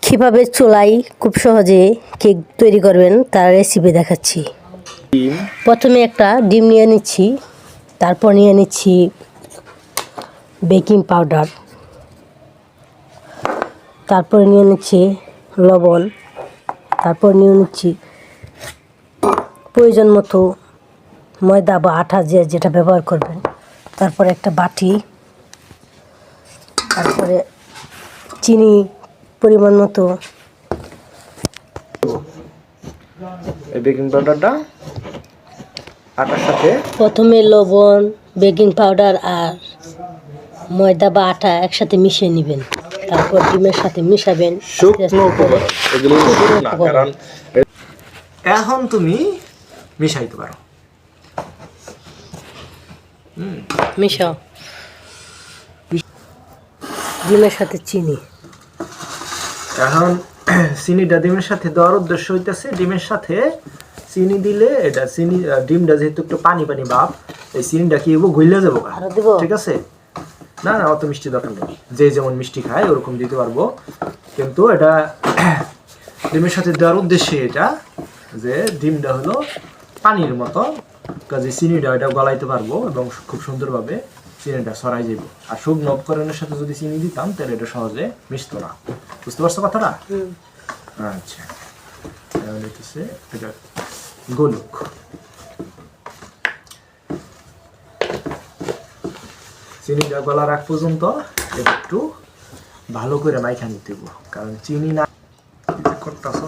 কীভাবে চুলায় খুব সহজে কেক তৈরি করবেন তার রেসিপি দেখাচ্ছি। প্রথমে একটা ডিম নিয়ে নিচ্ছি, তারপর নিয়ে নিচ্ছি বেকিং পাউডার, তারপর নিয়ে নিচ্ছি লবণ, তারপর নিয়ে নিচ্ছি প্রয়োজন মতো ময়দা বা আটা যেটা ব্যবহার করবেন, তারপর একটা বাটি, তারপরে চিনি পরিমাণ মতো। এই বেকিং পাউডারটা আটার সাথে প্রথমে লবণ, বেকিং পাউডার আর ময়দা বা আটা একসাথে মিশিয়ে নেবেন, তারপর ডিমের সাথে মিশাবেন। শুকনো উপকরণ, এগুলো শুকনো না, কারণ এখন তুমি মিশাইতে পারো। মিশাও ডিমের সাথে চিনি। এখন চিনিটা ডিমের সাথে দেওয়ার উদ্দেশ্য হইতেছে, ডিমের সাথে চিনি দিলে এটা চিনি ডিমটা যেহেতু একটু পানি পানি ভাব, এই চিনিটা কি হবো গইলে যাবো, ঠিক আছে? না না, অত মিষ্টি দরকার নেই, যে যেমন মিষ্টি খায় ওরকম দিতে পারবো, কিন্তু এটা ডিমের সাথে দেওয়ার উদ্দেশ্যে এটা যে ডিমটা হলো পানির মতো, কাজে চিনিটা এটা গলাইতে পারবো এবং খুব সুন্দরভাবে চিনিটা ছড়াই যাব। আর শুকনো উপকরণের সাথে যদি চিনি দিতাম তাহলে এটা সহজে মিশতো না। বুঝতে পারছো কথাটা? আচ্ছা, তাহলে এটা গোলক। চিনিটা গলার আগ পর্যন্ত একটু ভালো করে মাইখা নিতে হবে, কারণ চিনি না করতেছ